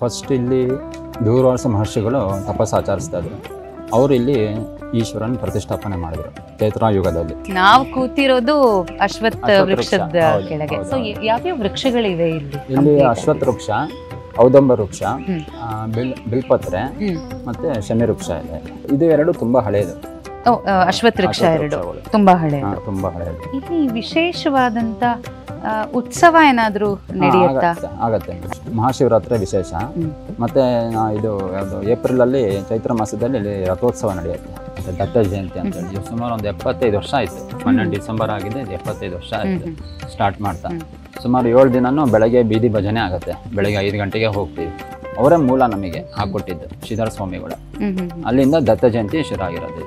First ಇಲ್ಲಿ ದೂರ್ವಾಸ ಮಹರ್ಷಿಗಳು ತಪಸ್ಸು ಆಚರಿಸ್ತಾ ಇದ್ರು. ಅವರು ಇಲ್ಲಿ ಈಶ್ವರನ ಪ್ರತಿಷ್ಠಾಪನೆ ಮಾಡಿದ್ರು ಚೈತ್ರಾಯುಗದಲ್ಲಿ. ನಾವು ಕೂತಿರೋದು ಅಶ್ವತ್ಥ ವೃಕ್ಷದ ಕೆಳಗೆ. ಸೊ ಯಾವ್ಯಾವ ವೃಕ್ಷಗಳಿವೆ ಇಲ್ಲಿ? ಇಲ್ಲಿ ಅಶ್ವತ್ಥ ವೃಕ್ಷ, ಔದಂಬ ವೃಕ್ಷ, ಬಿಲ್ಪತ್ರೆ ಮತ್ತೆ ಶಮಿ ವೃಕ್ಷ ಇದೆ. ಇದು ಎರಡು ತುಂಬಾ ಹಳೆಯದು. ಅಶ್ವತ್ಥ ವೃಕ್ಷ ಎರಡು ತುಂಬಾ ಹಳೆಯದು. ತುಂಬಾ ಹಳೆಯದು. ಇಲ್ಲಿ ವಿಶೇಷವಾದಂತ ಉತ್ಸವ ಏನಾದ್ರೂ ನಡೆಯುತ್ತಾ? ಆಗತ್ತೆ. ಮಹಾಶಿವರಾತ್ರಿ ವಿಶೇಷ. ಮತ್ತೆ ಇದು ಯಾವುದು ಏಪ್ರಿಲ್ ಅಲ್ಲಿ ಚೈತ್ರ ಮಾಸದಲ್ಲಿ ಇಲ್ಲಿ ರಥೋತ್ಸವ ನಡೆಯುತ್ತೆ. ದತ್ತ ಜಯಂತಿ ಅಂತ ಹೇಳಿ ಸುಮಾರು ಒಂದು 75 ವರ್ಷ ಆಯ್ತು. 12 ಡಿಸೆಂಬರ್ ಆಗಿದೆ, 75 ವರ್ಷ ಆಯ್ತು ಸ್ಟಾರ್ಟ್ ಮಾಡ್ತಾ. ಸುಮಾರು 7 ದಿನನೂ ಬೆಳಗ್ಗೆ ಬೀದಿ ಭಜನೆ ಆಗುತ್ತೆ. ಬೆಳಗ್ಗೆ 5 ಗಂಟೆಗೆ ಹೋಗ್ತೀವಿ. ಅವರೇ ಮೂಲ ನಮಗೆ ಹಾಕೊಟ್ಟಿದ್ದು ಶ್ರೀಧರ ಸ್ವಾಮಿಗಳು. ಅಲ್ಲಿಂದ ದತ್ತ ಜಯಂತಿ ಶುರು ಆಗಿರೋದು.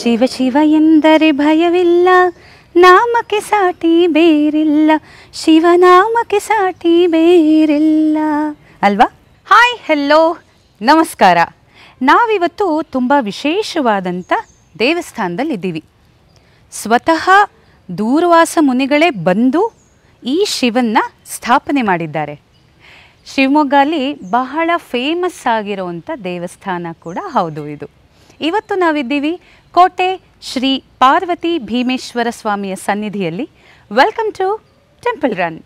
ಶಿವ ಶಿವ ಎಂದರೆ ಭಯವಿಲ್ಲ, ನಾಮಕ್ಕೆ ಸಾಟಿ ಬೇರಿಲ್ಲ, ಶಿವನಾಮಕ್ಕೆ ಸಾಟಿ ಬೇರಿಲ್ಲ ಅಲ್ವಾ? ಹಾಯ್, ಹೆಲೋ, ನಮಸ್ಕಾರ. ನಾವಿವತ್ತು ತುಂಬ ವಿಶೇಷವಾದಂಥ ದೇವಸ್ಥಾನದಲ್ಲಿದ್ದೀವಿ. ಸ್ವತಃ ದೂರ್ವಾಸ ಮುನಿಗಳೇ ಬಂದು ಈ ಶಿವನ್ನ ಸ್ಥಾಪನೆ ಮಾಡಿದ್ದಾರೆ. ಶಿವಮೊಗ್ಗಲ್ಲಿ ಬಹಳ ಫೇಮಸ್ ಆಗಿರುವಂಥ ದೇವಸ್ಥಾನ ಕೂಡ ಹೌದು ಇದು. ಇವತ್ತು ನಾವಿದ್ದೀವಿ ಕೋಟೆ ಶ್ರೀ ಪಾರ್ವತಿ ಭೀಮೇಶ್ವರ ಸ್ವಾಮಿಯ ಸನ್ನಿಧಿಯಲ್ಲಿ. Welcome to temple run.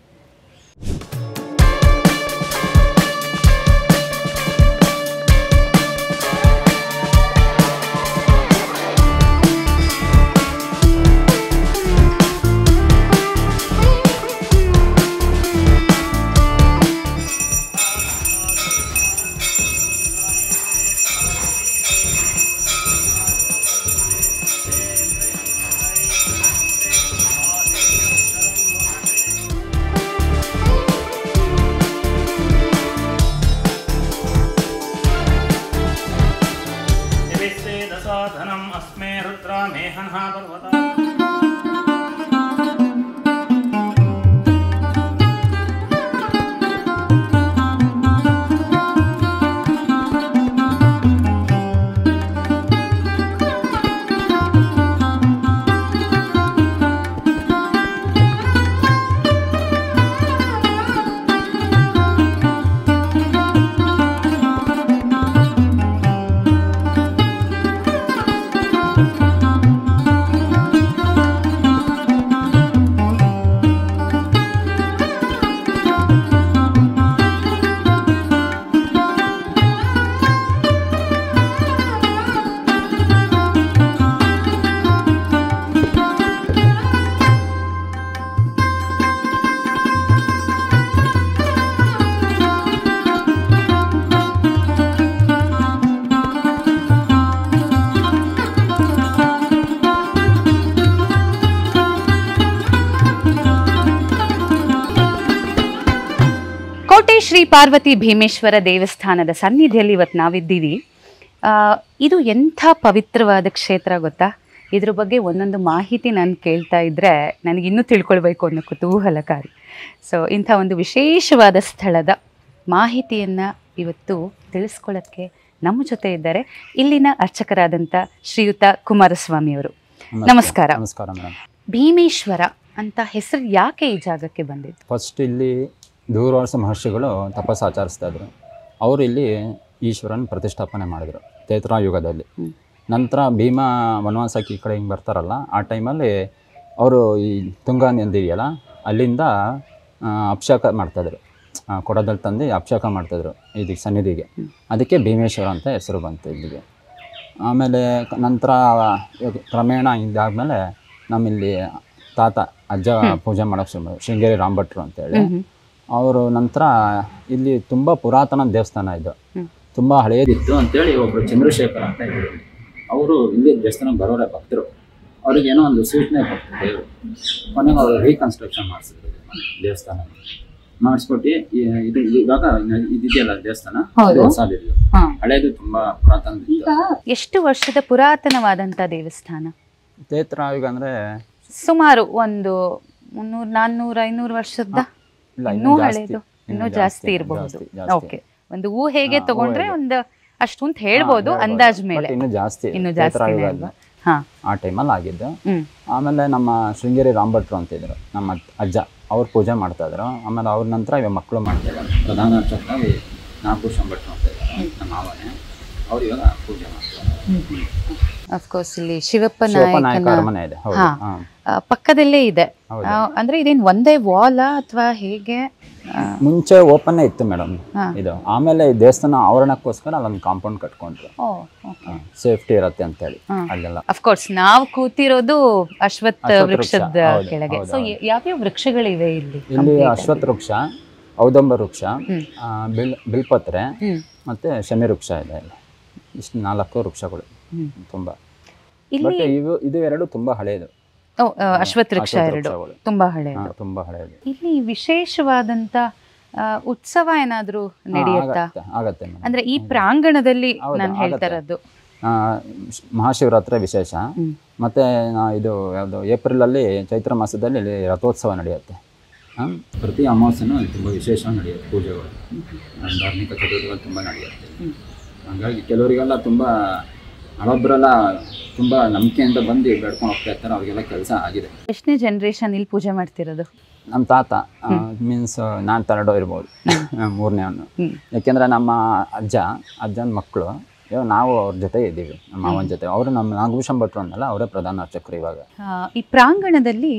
Shri Parvati Bhimeshwara ದೇವಸ್ಥಾನದ ಸನ್ನಿಧಿಯಲ್ಲಿ ಇವತ್ತು ನಾವಿದ್ದೀವಿ. ಇದು ಎಂಥ ಪವಿತ್ರವಾದ ಕ್ಷೇತ್ರ ಗೊತ್ತಾ? ಇದ್ರ ಬಗ್ಗೆ ಒಂದೊಂದು ಮಾಹಿತಿ ನಾನು ಕೇಳ್ತಾ ಇದ್ದರೆ ನನಗಿನ್ನೂ ತಿಳ್ಕೊಳ್ಬೇಕು ಅನ್ನೋ ಕುತೂಹಲಕಾರಿ. ಸೊ ಇಂಥ ಒಂದು ವಿಶೇಷವಾದ ಸ್ಥಳದ ಮಾಹಿತಿಯನ್ನು ಇವತ್ತು ತಿಳಿಸ್ಕೊಳ್ಳೋಕ್ಕೆ ನಮ್ಮ ಜೊತೆ ಇದ್ದಾರೆ ಇಲ್ಲಿನ ಅರ್ಚಕರಾದಂಥ ಶ್ರೀಯುತ ಕುಮಾರಸ್ವಾಮಿಯವರು. ನಮಸ್ಕಾರ. ನಮಸ್ಕಾರ ಮೇಡಮ್. ಭೀಮೇಶ್ವರ ಅಂತ ಹೆಸರು ಯಾಕೆ ಈ ಜಾಗಕ್ಕೆ ಬಂದಿತ್ತು? ಫಸ್ಟ್ ಇಲ್ಲಿ ದೂರ್ವಾಸ ಮಹರ್ಷಿಗಳು ತಪಸ್ಸು ಆಚರಿಸ್ತಾ ಇದ್ರು. ಅವರು ಇಲ್ಲಿ ಈಶ್ವರನ ಪ್ರತಿಷ್ಠಾಪನೆ ಮಾಡಿದ್ರು ಚೈತ್ರಾಯುಗದಲ್ಲಿ. ನಂತರ ಭೀಮಾ ವನವಾಸಕ್ಕೆ ಈ ಕಡೆ ಹಿಂಗೆ ಬರ್ತಾರಲ್ಲ, ಆ ಟೈಮಲ್ಲಿ ಅವರು ಈ ತುಂಗಾ ನದಿ ಇದೆಯಲ್ಲ, ಅಲ್ಲಿಂದ ಅಭಿಷೇಕ ಮಾಡ್ತಾಯಿದ್ರು. ಕೊಡದಲ್ಲಿ ತಂದು ಅಭಿಷೇಕ ಮಾಡ್ತಾಯಿದ್ರು ಇದಕ್ಕೆ ಸನ್ನಿಧಿಗೆ. ಅದಕ್ಕೆ ಭೀಮೇಶ್ವರ ಅಂತ ಹೆಸರು ಬಂತು ಇಲ್ಲಿಗೆ. ಆಮೇಲೆ ನಂತರ ಕ್ರಮೇಣ ಇದಾದಮೇಲೆ ನಮ್ಮಲ್ಲಿ ತಾತ ಅಜ್ಜ ಪೂಜೆ ಮಾಡೋಕ್ಕೆ ಶುರು ಮಾಡಿದ್ರು, ಶೃಂಗೇರಿ ರಾಮಭಟ್ರು ಅಂತೇಳಿ. ಅವರು ನಂತರ ಇಲ್ಲಿ ತುಂಬ ಪುರಾತನ ದೇವಸ್ಥಾನ ಇದು, ತುಂಬ ಹಳೆಯದಿತ್ತು ಅಂತೇಳಿ ಒಬ್ಬರು ಚಂದ್ರಶೇಖರ್ ಅಂತ ಇದ್ರು. ಅವರು ಇಲ್ಲಿ ದೇವಸ್ಥಾನಕ್ಕೆ ಬರೋರೆ ಭಕ್ತರು. ಅವ್ರಿಗೇನೋ ಒಂದು ಸೂಚನೆ ಕೊಡ್ತಾರೆ ದೇವರು. ಕೊನೆಗೆ ಅವರು ರೀಕನ್ಸ್ಟ್ರಕ್ಷನ್ ಮಾಡಿಸಿದ್ರು ದೇವಸ್ಥಾನ. ಮಾಡಿಸ್ಬಿಟ್ಟು ಇದು ಇವಾಗ ಇದೆಯಲ್ಲ ದೇವಸ್ಥಾನ, ಹಳೇದು ತುಂಬಾ ಪುರಾತನ. ಎಷ್ಟು ವರ್ಷದ ಪುರಾತನವಾದಂತ ದೇವಸ್ಥಾನ? ಕ್ಷೇತ್ರಯುಗ ಅಂದರೆ ಸುಮಾರು ಒಂದು 300 400 500 ವರ್ಷದ ಇಲ್ಲ ಇನ್ನೂ ಹಳೇದು, ಇನ್ನೂ ಜಾಸ್ತಿ ಇರಬಹುದು. ಓಕೆ, ಒಂದು ಊಹೆಗೆ ತಗೊಂಡ್ರೆ ಒಂದು ಅಷ್ಟು ಅಂತ ಹೇಳ್ಬೋದು ಅಂದಾಜ್ ಮೇಲೆ. ಇನ್ನೂ ಜಾಸ್ತಿ ಕ್ಷೇತ್ರಯುಗ ಅಲ್ವಾ? ಹಾ, ಆ ಟೈಮಲ್ಲಿ ಆಗಿದ್ದು. ಆಮೇಲೆ ನಮ್ಮ ಶೃಂಗೇರಿ ರಾಮಭಟ್ರು ಅಂತಿದ್ರು, ನಮ್ಮ ಅಜ್ಜ, ಅವ್ರು ಪೂಜೆ ಮಾಡ್ತಾ ಇದ್ರು. ಆಮೇಲೆ ಅವ್ರ ನಂತರ ಇವಾಗ ಮಕ್ಕಳು ಮಾಡ್ತಿದ್ದಾರೆ. ಪ್ರಧಾನ ಅರ್ಚಕ ನಾಗಭೂಷಣ ಭಟ್ರು ಅಂತ ಇದ್ದಾರೆ, ನಮ್ಮ ಮಾವನೇ, ಅವ್ರು ಇವಾಗ ಪೂಜೆ ಮಾಡ್ತಾರೆ. ಅಫ್ಕೋರ್ಸ್ ಇಲ್ಲಿ ಶಿವಪ್ಪ ನಾಯಕ ಅರಮನೆ ಇದೆ. ಹೌದು. ಪಕ್ಕದಲ್ಲೇ ಇದೆ. ಅಂದ್ರೆ ಇದೇನು ಒಂದೇ ವಾಲ್ ಅಥವಾ ಹೇಗೆ? ಮುಂಚೆ ಓಪನ್ ಇತ್ತು ಮೇಡಮ್ ಇದು. ಆಮೇಲೆ ಈ ದೇವಸ್ಥಾನ ಆವರಣಕ್ಕೋಸ್ಕರ ಅಲ್ಲೊಂದು ಕಾಂಪೌಂಡ್ ಕಟ್ಕೊಂಡ್ರು, ಸೇಫ್ಟಿ ಇರತ್ತೆ ಅಂತ ಹೇಳಿ ಅಲ್ಲೆಲ್ಲ. ಅಫ್ಕೋರ್ಸ್ ನಾವು ಕೂತಿರೋದು ಅಶ್ವತ್ಥ ವೃಕ್ಷದ ಕೆಳಗೆ. ಸೊ ಯಾವ್ಯಾವ ವೃಕ್ಷಗಳಿವೆ ಇಲ್ಲಿ? ಇಲ್ಲಿ ಅಶ್ವತ್ಥ ವೃಕ್ಷ, ಔದಂಬ ವೃಕ್ಷ, ಬಿಲ್ಪತ್ರೆ ಮತ್ತೆ ಶಮಿ ವೃಕ್ಷ ಇದೆ. ಇಲ್ಲಿ ಇಷ್ಟು 4 ವೃಕ್ಷಗಳು ತುಂಬಾ. ಬಟ್ ಇದು ಎರಡು ತುಂಬಾ ಹಳೆಯದು. ಅಶ್ವತ್ಥ ವೃಕ್ಷ ಎರಡು ತುಂಬಾ ಹಳೆಯದು. ತುಂಬಾ ಹಳೆಯದು. ಇಲ್ಲಿ ವಿಶೇಷವಾದಂತ ಉತ್ಸವ ಏನಾದ್ರೂ ನಡೆಯುತ್ತಾ? ಆಗತ್ತೆ ಅಂದ್ರೆ ಈ ಪ್ರಾಂಗಣದಲ್ಲಿ ನಾನು ಹೇಳ್ತಾ ಇರೋದು ಮಹಾಶಿವರಾತ್ರಿ ವಿಶೇಷ. ಮತ್ತೆ ಇದು ಯಾವುದು ಏಪ್ರಿಲ್ ಅಲ್ಲಿ ಚೈತ್ರ ಮಾಸದಲ್ಲಿ ಇಲ್ಲಿ ರಥೋತ್ಸವ ನಡೆಯುತ್ತೆ. ಪ್ರತಿ ಅಮಾವಾಸ್ಯೆನೂ ತುಂಬ ವಿಶೇಷವಾಗಿ ನಡೆಯುತ್ತೆ ಪೂಜೆಗಳು, ಧಾರ್ಮಿಕ ಚಟುವಟಿಕೆಗಳು ತುಂಬ ನಡೆಯುತ್ತೆ. ಹಾಗಾಗಿ ಕೆಲವರಿಗೆಲ್ಲ ತುಂಬ ಹಳಬ್ರೆಲ್ಲ ತುಂಬ ನಂಬಿಕೆಯಿಂದ ಬಂದು ಬೇಡ್ಕೊಂಡು ಹೋಗ್ತಾ ಇರ್ತಾರೆ, ಅವ್ರಿಗೆಲ್ಲ ಕೆಲಸ ಆಗಿದೆ. ಎಷ್ಟನೇ ಜನರೇಷನ್ ಇಲ್ಲಿ ಪೂಜೆ ಮಾಡ್ತಿರೋದು? ನಮ್ಮ ತಾತ ಮೀನ್ಸ್ ನಾನು ತರಡೋ ಇರ್ಬೋದು, 3ನೇ ಅವನು. ಯಾಕೆಂದರೆ ನಮ್ಮ ಅಜ್ಜನ ಮಕ್ಕಳು ಇವಾಗ ನಾವು ಅವ್ರ ಜೊತೆ ಇದ್ದೀವಿ, ನಮ್ಮ ಮಾವನ ಜೊತೆ. ಅವರು ನಮ್ಮ ನಾಗಭೂಷಣ ಭಟ್ರು ಅನ್ನಲ್ಲ, ಅವರೇ ಪ್ರಧಾನ ಅರ್ಚಕರು ಇವಾಗ. ಈ ಪ್ರಾಂಗಣದಲ್ಲಿ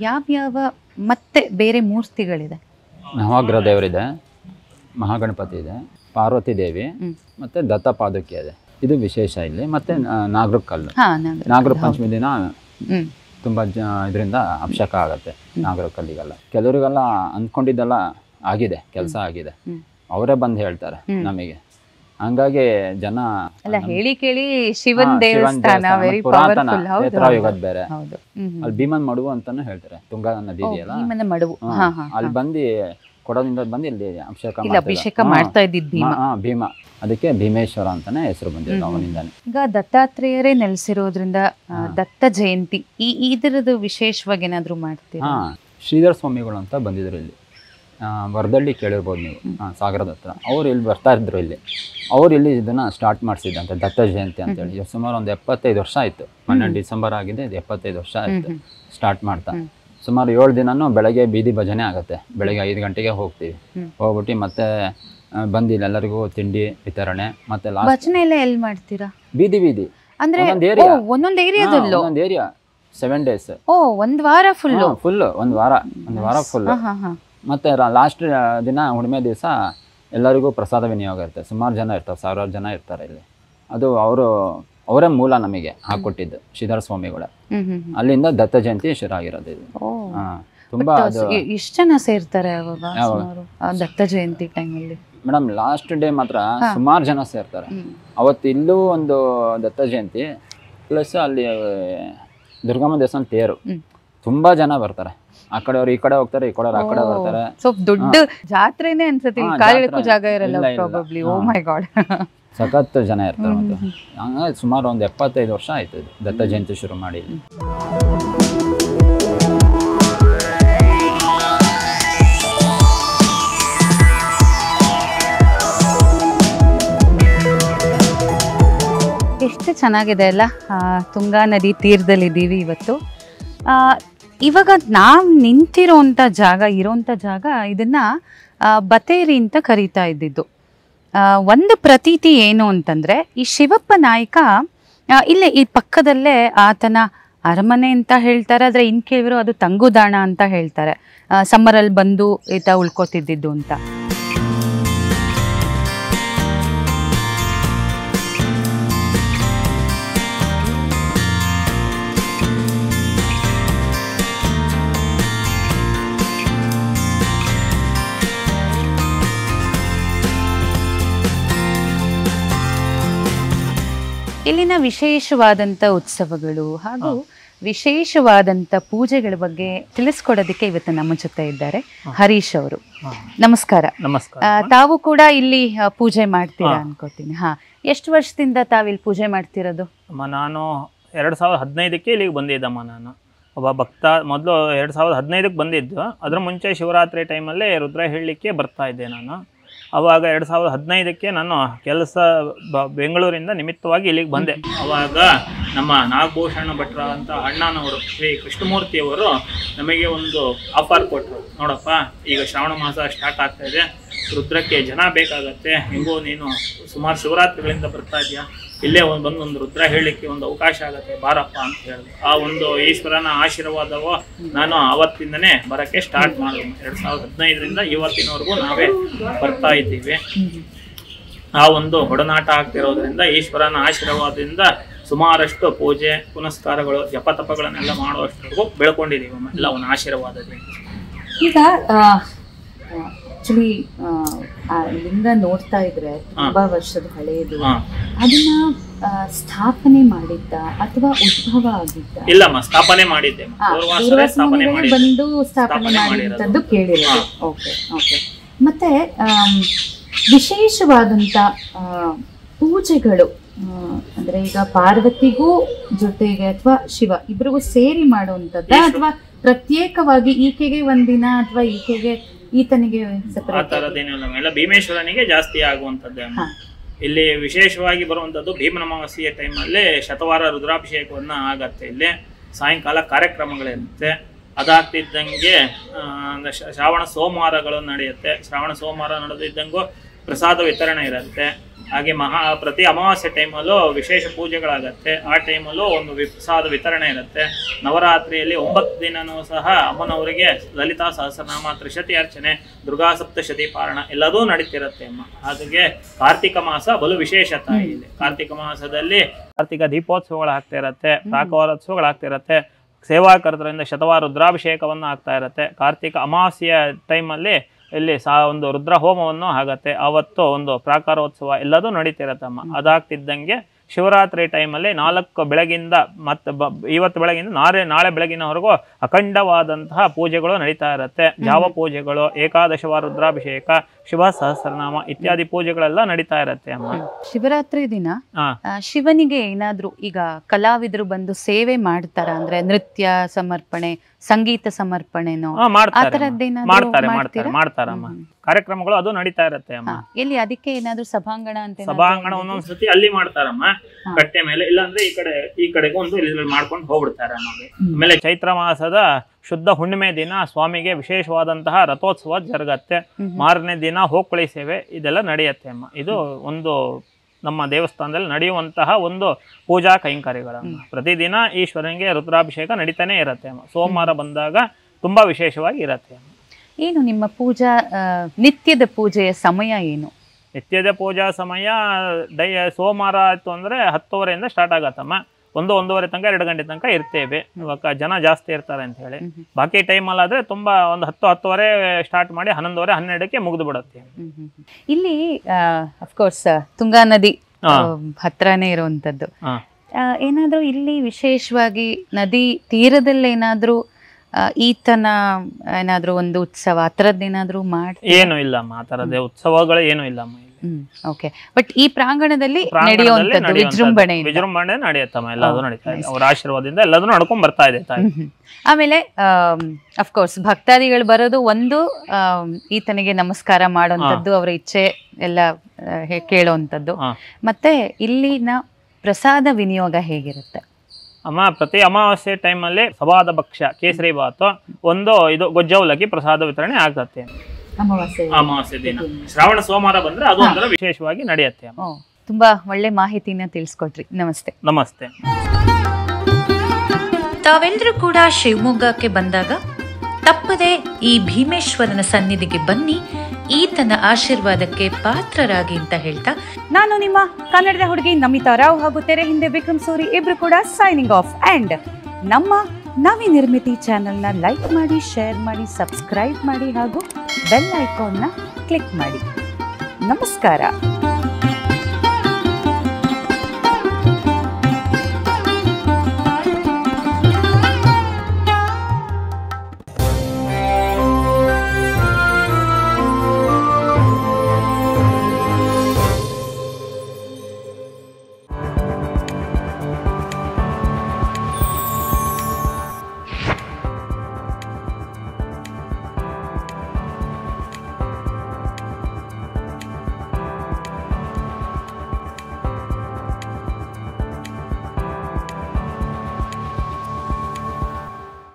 ಯಾವ್ಯಾವ ಮತ್ತೆ ಬೇರೆ ಮೂರ್ತಿಗಳಿದೆ? ನವಗ್ರಹ ದೇವರಿದೆ, ಮಹಾಗಣಪತಿ ಇದೆ, ಪಾರ್ವತಿ ದೇವಿ ಮತ್ತು ದತ್ತ ಪಾದುಕೆ ಇದೆ. ಇದು ವಿಶೇಷ ಇಲ್ಲಿ. ಮತ್ತು ನಾಗರ ಕಲ್ಲು, ನಾಗರ ಪಂಚಮಿ ದಿನ ತುಂಬ ಇದರಿಂದ ಅಭಿಷೇಕ ಆಗುತ್ತೆ ನಾಗರ ಕಲ್ಲಿಗೆಲ್ಲ. ಕೆಲವರಿಗೆಲ್ಲ ಅಂದ್ಕೊಂಡಿದ್ದೆಲ್ಲ ಆಗಿದೆ, ಕೆಲಸ ಆಗಿದೆ, ಅವರೇ ಬಂದು ಹೇಳ್ತಾರೆ ನಮಗೆ. ಹಂಗಾಗಿ ಜನ ಹೇಳಿ ಕೇಳಿ ಶಿವನ್ ದೇವಸ್ಥಾನ ಪುರಾತನ ಕ್ಷೇತ್ರಯುಗದ ಬೇರೆ. ಅಲ್ಲಿ ಭೀಮನ್ ಮಡುವು ಅಂತಾನು ಹೇಳ್ತಾರೆ, ತುಂಗಾ ನದಿ ಇದೆಯಲ್ಲ, ಅಲ್ಲಿ ಬಂದು ಕೊಡದಿಂದ ಬಂದು ಇಲ್ಲಿ ಅಭಿಷೇಕ ಮಾಡ್ತಾ ಇದ್ದಿದ್ದು ಭೀಮ. ಅದಕ್ಕೆ ಭೀಮೇಶ್ವರ ಅಂತಾನೆ ಹೆಸರು ಬಂದಿದೆ ಅವನಿಂದಾನೆ. ಈಗ ದತ್ತಾತ್ರೇಯರೇ ನೆಲೆಸಿರೋದ್ರಿಂದ ದತ್ತ ಜಯಂತಿ ಇದರದ್ದು ವಿಶೇಷವಾಗಿ ಏನಾದ್ರು ಮಾಡ್ತೀರಾ? ಶ್ರೀಧರ ಸ್ವಾಮಿಗಳು ಅಂತ ಬಂದಿದ್ರು ಇಲ್ಲಿ, ವರದಳ್ಳಿ ಕೇಳಿರ್ಬೋದು ನೀವು, ಸಾಗರದ ಹತ್ರ. ಅವ್ರು ಇಲ್ಲಿ ಬರ್ತಾ ಇದ್ರು ಇಲ್ಲಿ. ಅವ್ರು ಇಲ್ಲಿ ಇದನ್ನು ಸ್ಟಾರ್ಟ್ ಮಾಡಿಸಿದ್ದಂತೆ ದತ್ತ ಜಯಂತಿ ಅಂತೇಳಿ. ಸುಮಾರು ಒಂದು 75 ವರ್ಷ ಆಯಿತು. 12 ಡಿಸೆಂಬರ್ ಆಗಿದೆ, ಇದು 75 ವರ್ಷ ಆಯಿತು ಸ್ಟಾರ್ಟ್ ಮಾಡ್ತಾ. ಸುಮಾರು 7 ದಿನನೂ ಬೆಳಗ್ಗೆ ಬೀದಿ ಭಜನೆ ಆಗುತ್ತೆ. ಬೆಳಗ್ಗೆ 5 ಗಂಟೆಗೆ ಹೋಗ್ತೀವಿ, ಹೋಗ್ಬಿಟ್ಟು ಮತ್ತೆ ಬಂದು ಇಲ್ಲೆಲ್ಲರಿಗೂ ತಿಂಡಿ ವಿತರಣೆ. ಮತ್ತೆ ಭಜನೆ ಎಲ್ಲ ಎಲ್ಲಿ ಮಾಡ್ತೀರಾ? ಬೀದಿ ಅಂದ್ರೆ ಒಂದೊಂದು ಏರಿಯಾದಲ್ಲೂ? ಒಂದೊಂದು ಏರಿಯಾ 7 days. ಒಂದು ವಾರ ಫುಲ್ ಒಂದು ವಾರ ಫುಲ್. ಮತ್ತೆ ಲಾಸ್ಟ್ ದಿನ ಹುಣ್ಣಿಮೆ ದಿವಸ ಎಲ್ಲರಿಗೂ ಪ್ರಸಾದ ವಿನಿಯೋಗ ಇರುತ್ತೆ. ಸುಮಾರು ಜನ ಇರ್ತಾರೆ, 1000 ಜನ ಇರ್ತಾರೆ ಇಲ್ಲಿ. ಅದು ಅವರೇ ಮೂಲ ನಮಗೆ ಹಾಕೊಟ್ಟಿದ್ದು, ಶ್ರೀಧರ ಸ್ವಾಮಿಗಳ. ಅಲ್ಲಿಂದ ದತ್ತ ಜಯಂತಿ ಶುರು ಆಗಿರೋದು ಇದು. ತುಂಬಾ ಎಷ್ಟು ಜನ ಸೇರ್ತಾರೆ ಅವಾಗ ದತ್ತ ಜಯಂತಿ ಟೈಮಲ್ಲಿ? ಮೇಡಮ್ ಲಾಸ್ಟ್ ಡೇ ಮಾತ್ರ ಸುಮಾರು ಜನ ಸೇರ್ತಾರೆ. ಅವತ್ತು ಇಲ್ಲೂ ಒಂದು ದತ್ತ ಜಯಂತಿ ಪ್ಲಸ್ ಅಲ್ಲಿ ದುರ್ಗಮ್ಮ ದೇವಸ್ಥಾನ ತೇರು, ತುಂಬಾ ಜನ ಬರ್ತಾರೆ. ಆ ಕಡೆ ಅವ್ರು ಈ ಕಡೆ ಹೋಗ್ತಾರೆ, ಈ ಕಡೆ ಆ ಕಡೆ ಬರ್ತಾರೆ. ದೊಡ್ಡ ಜಾತ್ರೆನೇ ಅನ್ಸುತ್ತೆ, ಕಾಲಿಡಕ್ಕೂ ಜಾಗ ಇರಲ್ಲ ಪ್ರಾಬಬ್ಲಿ. ಓ ಮೈ ಗಾಡ್, ಸಖತ್ ಜನ ಇರ್ತಾರೆ. ಮತ್ತು ಹಂಗಾಗಿ ಸುಮಾರು ಒಂದು 75 ವರ್ಷ ಆಯ್ತು ದತ್ತ ಜಯಂತಿ ಶುರು ಮಾಡಿ. ಎಷ್ಟು ಚೆನ್ನಾಗಿದೆ ಅಲ್ಲ. ತುಂಗಾ ನದಿ ತೀರದಲ್ಲಿದ್ದೀವಿ ಇವತ್ತು. ಇವಾಗ ನಾವು ನಿಂತಿರೋಂಥ ಜಾಗ, ಇದನ್ನ ಬತೇರಿ ಅಂತ ಕರೀತಾ ಇದ್ದಿದ್ದು. ಒಂದು ಪ್ರತೀತಿ ಏನು ಅಂತಂದ್ರೆ, ಈ ಶಿವಪ್ಪ ನಾಯಕ ಇಲ್ಲೇ ಈ ಪಕ್ಕದಲ್ಲೇ ಆತನ ಅರಮನೆ ಅಂತ ಹೇಳ್ತಾರೆ, ಆದರೆ ಇನ್ ಕೇಳಿದ್ರು ಅದು ತಂಗುದಾಣ ಅಂತ ಹೇಳ್ತಾರೆ. ಸಮ್ಮರಲ್ಲಿ ಬಂದು ಈತ ಉಳ್ಕೋತಿದ್ದಿದ್ದು ಅಂತ. ಇಲ್ಲಿನ ವಿಶೇಷವಾದಂಥ ಉತ್ಸವಗಳು ಹಾಗೂ ವಿಶೇಷವಾದಂಥ ಪೂಜೆಗಳ ಬಗ್ಗೆ ತಿಳಿಸ್ಕೊಡೋದಕ್ಕೆ ಇವತ್ತು ನಮ್ಮ ಜೊತೆ ಇದ್ದಾರೆ ಹರೀಶ್ ಅವರು. ನಮಸ್ಕಾರ. ತಾವು ಕೂಡ ಇಲ್ಲಿ ಪೂಜೆ ಮಾಡ್ತೀರಾ ಅನ್ಕೋತೀನಿ. ಎಷ್ಟು ವರ್ಷದಿಂದ ತಾವಿಲ್ಲಿ ಪೂಜೆ ಮಾಡ್ತಿರೋದು? ನಾನು 2015ಕ್ಕೆ ಇಲ್ಲಿಗೆ ಬಂದಿದ್ದಮ್ಮ ನಾನು. ಒಬ್ಬ ಭಕ್ತ ಮೊದಲು 2015ಕ್ಕೆ ಬಂದಿದ್ದು. ಅದರ ಮುಂಚೆ ಶಿವರಾತ್ರಿ ಟೈಮಲ್ಲಿ ರುದ್ರ ಹೇಳಲಿಕ್ಕೆ ಬರ್ತಾ ಇದ್ದೆ ನಾನು. ಆವಾಗ 2015ಕ್ಕೆ ನಾನು ಕೆಲಸ ಬೆಂಗಳೂರಿಂದ ನಿಮಿತ್ತವಾಗಿ ಇಲ್ಲಿಗೆ ಬಂದೆ. ಆವಾಗ ನಮ್ಮ ನಾಗಭೂಷಣ ಭಟ್ರ ಅಂತ ಅಣ್ಣನವರು ಶ್ರೀ ಕೃಷ್ಣಮೂರ್ತಿಯವರು ನಮಗೆ ಒಂದು ಆಫರ್ ಕೊಟ್ಟರು. ನೋಡಪ್ಪ, ಈಗ ಶ್ರಾವಣ ಮಾಸ ಸ್ಟಾರ್ಟ್ ಆಗ್ತಾ ಇದೆ, ರುದ್ರಕ್ಕೆ ಜನ ಬೇಕಾಗತ್ತೆ, ಹೆಂಗೋ ನೀನು ಸುಮಾರು ಶಿವರಾತ್ರಿಗಳಿಂದ ಬರ್ತಾ ಇದೆಯಾ, ಇಲ್ಲೇ ಒಂದು ರುದ್ರ ಹೇಳಲಿಕ್ಕೆ ಒಂದು ಅವಕಾಶ ಆಗುತ್ತೆ, ಬಾರಪ್ಪ ಅಂತ ಹೇಳಿದೆ. ಆ ಒಂದು ಈಶ್ವರನ ಆಶೀರ್ವಾದವೋ ನಾನು ಆವತ್ತಿಂದನೇ ಬರೋಕ್ಕೆ ಸ್ಟಾರ್ಟ್ ಮಾಡಿದೆ. 2015ರಿಂದ ಇವತ್ತಿನವರೆಗೂ ನಾವೇ ಬರ್ತಾ ಇದ್ದೀವಿ. ಆ ಒಂದು ಒಡನಾಟ ಆಗ್ತಿರೋದ್ರಿಂದ ಈಶ್ವರನ ಆಶೀರ್ವಾದದಿಂದ ಸುಮಾರಷ್ಟು ಪೂಜೆ ಪುನಸ್ಕಾರಗಳು ಜಪತಪಗಳನ್ನೆಲ್ಲ ಮಾಡುವಷ್ಟವರೆಗೂ ಬೆಳ್ಕೊಂಡಿದ್ದೀವಿ ಎಲ್ಲ ಒಂದು ಆಶೀರ್ವಾದದಿಂದ. ಈಗ ಆಕ್ಚುಲಿ ಲಿಂಗ ನೋಡ್ತಾ ಇದ್ರೆ ತುಂಬಾ ವರ್ಷದ ಹಳೆಯದು, ಅದನ್ನ ಸ್ಥಾಪನೆ ಮಾಡಿದ್ದ ಅಥವಾ ಉದ್ಭವ ಆಗಿದ್ದ? ಇಲ್ಲಮ್ಮ, ಸ್ಥಾಪನೆ ಮಾಡಿದ್ದೆ. ಬಂದು ಸ್ಥಾಪನೆ ಮಾಡಿದಂತದ್ದು ಕೇಳಿರೋದು. Okay okay. ಮತ್ತೆ ವಿಶೇಷವಾದಂತ ಪೂಜೆಗಳು ಅಂದ್ರೆ ಈಗ ಪಾರ್ವತಿಗೂ ಜೊತೆಗೆ ಅಥವಾ ಶಿವ ಇಬ್ರಿಗೂ ಸೇರಿ ಮಾಡುವಂತದ್ದ ಅಥವಾ ಪ್ರತ್ಯೇಕವಾಗಿ ಈಕೆಗೆ ಒಂದಿನ ಅಥವಾ ಈತನಿಗೆ ಎಲ್ಲ ಭೀಮೇಶ್ವರನಿಗೆ ಜಾಸ್ತಿ ಆಗುವಂತದ್ದೇ. ಇಲ್ಲಿ ವಿಶೇಷವಾಗಿ ಬರುವಂತದ್ದು ಭೀಮನ ಅಮಾವಾಸ್ಯೆಯ ಟೈಮಲ್ಲಿ ಶತವಾರ ರುದ್ರಾಭಿಷೇಕವನ್ನ ಆಗತ್ತೆ. ಇಲ್ಲಿ ಸಾಯಂಕಾಲ ಕಾರ್ಯಕ್ರಮಗಳಿರುತ್ತೆ. ಅದಾಗ್ತಿದ್ದಂಗೆ ಶ್ರಾವಣ ಸೋಮವಾರಗಳು ನಡೆಯುತ್ತೆ. ಶ್ರಾವಣ ಸೋಮವಾರ ನಡೆದಿದ್ದಂಗೂ ಪ್ರಸಾದ ವಿತರಣೆ ಇರುತ್ತೆ. ಹಾಗೆ ಪ್ರತಿ ಅಮಾವಾಸ್ಯೆ ಟೈಮಲ್ಲೂ ವಿಶೇಷ ಪೂಜೆಗಳಾಗತ್ತೆ. ಆ ಟೈಮಲ್ಲೂ ಒಂದು ಪ್ರಸಾದ ವಿತರಣೆ ಇರುತ್ತೆ. ನವರಾತ್ರಿಯಲ್ಲಿ 9 ದಿನನೂ ಸಹ ಅಮ್ಮನವರಿಗೆ ಲಲಿತಾ ಸಹಸ್ರನಾಮ, ತ್ರಿಶತಿ ಅರ್ಚನೆ, ದುರ್ಗಾ ಸಪ್ತಶತಿ ಪಾರಣ ಎಲ್ಲದೂ ನಡೀತಿರುತ್ತೆ ಅಮ್ಮ. ಹಾಗೆ ಕಾರ್ತಿಕ ಮಾಸ ಬಲು ವಿಶೇಷತೆ ಇಲ್ಲಿ. ಕಾರ್ತಿಕ ಮಾಸದಲ್ಲಿ ಕಾರ್ತಿಕ ದೀಪೋತ್ಸವಗಳಾಗ್ತಾ ಇರುತ್ತೆ, ಪ್ರಾಕಾರೋತ್ಸವಗಳಾಗ್ತಾ ಇರುತ್ತೆ. ಸೇವಾಕರ್ತರಿಂದ ಶತವಾರ ರುದ್ರಾಭಿಷೇಕವನ್ನು ಆಗ್ತಾ ಇರುತ್ತೆ. ಕಾರ್ತಿಕ ಅಮಾವಾಸ್ಯೆಯ ಟೈಮಲ್ಲಿ ಇಲ್ಲಿ ಒಂದು ರುದ್ರ ಹೋಮವನ್ನು ಆಗತ್ತೆ. ಅವತ್ತು ಒಂದು ಪ್ರಾಕಾರೋತ್ಸವ ಎಲ್ಲದೂ ನಡೀತಿರತ್ತಮ್ಮ. ಅದಾಗ್ತಿದ್ದಂಗೆ ಶಿವರಾತ್ರಿ ಟೈಮಲ್ಲಿ 4 ಬೆಳಗಿಂದ ಮತ್ತೆ ಇವತ್ತು ಬೆಳಗಿಂದ ನಾಳೆ ಬೆಳಗಿನವರೆಗೂ ಅಖಂಡವಾದಂತಹ ಪೂಜೆಗಳು ನಡೀತಾ ಇರುತ್ತೆ. ಜಾವ ಪೂಜೆಗಳು, ಏಕಾದಶವಾರ ರುದ್ರಾಭಿಷೇಕ, ಶಿವ ಸಹಸ್ರನಾಮ ಇತ್ಯಾದಿ ಪೂಜೆಗಳೆಲ್ಲ ನಡೀತಾ ಇರುತ್ತೆ ಅಮ್ಮ. ಶಿವರಾತ್ರಿ ದಿನ ಶಿವನಿಗೆ ಏನಾದ್ರೂ ಈಗ ಕಲಾವಿದರು ಬಂದು ಸೇವೆ ಮಾಡ್ತಾರ? ಅಂದ್ರೆ ನೃತ್ಯ ಸಮರ್ಪಣೆ, ಸಂಗೀತ ಸಮರ್ಪಣೆನೋ ಮಾಡ್ತಾರಮ್ಮ. ಕಾರ್ಯಕ್ರಮಗಳು ಅದು ನಡೀತಾ ಇರುತ್ತೆ ಅಮ್ಮ. ಎಲ್ಲಿ ಅದಕ್ಕೆ ಏನಾದ್ರು ಸಭಾಂಗಣ ಅಂತ? ಸಭಾಂಗಣ ಒಂದೊಂದ್ಸತಿ ಅಲ್ಲಿ ಮಾಡ್ತಾರಮ್ಮ, ಕಟ್ಟೆ ಮೇಲೆ. ಇಲ್ಲಾಂದ್ರೆ ಈ ಕಡೆಗೂ ಒಂದು ಇಲ್ಲಿ ಮಾಡ್ಕೊಂಡು ಹೋಗ್ಬಿಡ್ತಾರೆ ಅನ್ನೋದು. ಆಮೇಲೆ ಚೈತ್ರ ಮಾಸದ ಶುದ್ಧ ಹುಣ್ಣಿಮೆ ದಿನ ಸ್ವಾಮಿಗೆ ವಿಶೇಷವಾದಂತಹ ರಥೋತ್ಸವ ಜರುಗತ್ತೆ. ಮಾರನೇ ದಿನ ಹೋಗ್ಕಳಿ ಸೇವೆ ಇದೆಲ್ಲ ನಡೆಯುತ್ತೆ ಅಮ್ಮ. ಇದು ಒಂದು ನಮ್ಮ ದೇವಸ್ಥಾನದಲ್ಲಿ ನಡೆಯುವಂತಹ ಒಂದು ಪೂಜಾ ಕೈಂಕರ್ಯಗಳನ್ನ. ಪ್ರತಿದಿನ ಈಶ್ವರನಿಗೆ ರುದ್ರಾಭಿಷೇಕ ನಡೀತಾನೆ ಇರುತ್ತೆ ಅಮ್ಮ. ಸೋಮವಾರ ಬಂದಾಗ ತುಂಬಾ ವಿಶೇಷವಾಗಿ ಇರತ್ತೆ ಅಮ್ಮ. ಏನು ನಿಮ್ಮ ಪೂಜಾ ನಿತ್ಯದ ಪೂಜೆಯ ಸಮಯ ಏನು? ನಿತ್ಯದ ಪೂಜಾ ಸಮಯ ಸೋಮವಾರ ಆಯ್ತು ಅಂದ್ರೆ 10:30 ಸ್ಟಾರ್ಟ್ ಆಗತ್ತಮ್ಮ. 1-1:30 ತನಕ 2 ಗಂಟೆ ತನಕ ಇರ್ತೇವೆ. ಇವಾಗ ಜನ ಜಾಸ್ತಿ ಇರ್ತಾರೆ ಅಂತ ಹೇಳಿ. ಬಾಕಿ ಟೈಮಲ್ಲಿ ಆದ್ರೆ ತುಂಬಾ ಒಂದು 10-10:30 ಸ್ಟಾರ್ಟ್ ಮಾಡಿ 11:30-12ಕ್ಕೆ ಮುಗಿದು ಬಿಡುತ್ತೆ. ಇಲ್ಲಿ ಅಫ್ಕೋರ್ಸ್ ತುಂಗಾ ನದಿ ಹತ್ರನೇ ಇರುವಂತದ್ದು. ಏನಾದ್ರೂ ಇಲ್ಲಿ ವಿಶೇಷವಾಗಿ ನದಿ ತೀರದಲ್ಲಿ ಏನಾದ್ರೂ ಈತನ ಏನಾದ್ರೂ ಒಂದು ಉತ್ಸವ ಆ ಥರದ್ದು ಏನಾದ್ರೂ ಮಾಡಿ? ಏನು ಇಲ್ಲಮ್ಮ, ಆ ಥರದ್ದೇ ಉತ್ಸವಗಳು ಏನು ಇಲ್ಲಮ್ಮ. ಓಕೆ. ಬಟ್ ಈ ಪ್ರಾಂಗಣದಲ್ಲಿ ನಡೆಯುವಂತದ್ದು ವಿಜೃಂಭಣೆ ನಡೆಯುತ್ತಮ್ಮ. ಎಲ್ಲದೂ ನಡೀತಾ ಇದೆ. ಅವರ ಆಶೀರ್ವಾದದಿಂದ ಎಲ್ಲದೂ ನಡ್ಕೊಂಡ್ ಬರ್ತಾ ಇದೆ. ಆಮೇಲೆ ಅಫ್ಕೋರ್ಸ್ ಭಕ್ತಾದಿಗಳು ಬರೋದು ಒಂದು, ಈತನಿಗೆ ನಮಸ್ಕಾರ ಮಾಡುವಂಥದ್ದು, ಅವರ ಇಚ್ಛೆ ಎಲ್ಲ ಕೇಳುವಂಥದ್ದು. ಮತ್ತೆ ಇಲ್ಲಿನ ಪ್ರಸಾದ ವಿನಿಯೋಗ ಹೇಗಿರುತ್ತೆ ಅಮ್ಮ? ಪ್ರತಿ ಅಮಾವಾಸ್ಯೆ ಟೈಮಲ್ಲಿ ಸವಾದ ಭಕ್ಷ್ಯ, ಕೇಸರಿ ಬಾತು, ಒಂದು ಇದು ಗೊಜ್ಜವಲಕ್ಕಿ ಪ್ರಸಾದ ವಿತರಣೆ ಆಗತ್ತೆ ಅಮಾವಾಸ್ಯೆ ದಿನ. ಶ್ರಾವಣ ಸೋಮವಾರ ಬಂದ್ರೆ ಅದು ಒಂಥರ ವಿಶೇಷವಾಗಿ ನಡೆಯುತ್ತೆ. ತುಂಬಾ ಒಳ್ಳೆ ಮಾಹಿತಿನ ತಿಳಿಸ್ಕೊಟ್ರಿ. ನಮಸ್ತೆ. ನಮಸ್ತೆ. ತಾವೆಲ್ಲರೂ ಕೂಡ ಶಿವಮೊಗ್ಗಕ್ಕೆ ಬಂದಾಗ ತಪ್ಪದೆ ಈ ಭೀಮೇಶ್ವರನ ಸನ್ನಿಧಿಗೆ ಬನ್ನಿ, ಈತನ ಆಶೀರ್ವಾದಕ್ಕೆ ಪಾತ್ರರಾಗಿ ಅಂತ ಹೇಳ್ತಾ ನಾನು ನಿಮ್ಮ ಕನ್ನಡದ ಹುಡುಗಿ ನಮಿತಾ ರಾವ್ ಹಾಗೂ ತೆರೆ ಹಿಂದೆ ವಿಕ್ರಮ್ ಸೂರಿ ಇಬ್ರು ಕೂಡ ಸೈನಿಂಗ್ ಆಫ್. ಅಂಡ್ ನಮ್ಮ ನವಿ ನಿರ್ಮಿತಿ ಚಾನೆಲ್ನ ಲೈಕ್ ಮಾಡಿ, ಶೇರ್ ಮಾಡಿ, ಸಬ್ಸ್ಕ್ರೈಬ್ ಮಾಡಿ ಹಾಗೂ ಬೆಲ್ ಐಕಾನ್ನ ಕ್ಲಿಕ್ ಮಾಡಿ. ನಮಸ್ಕಾರ.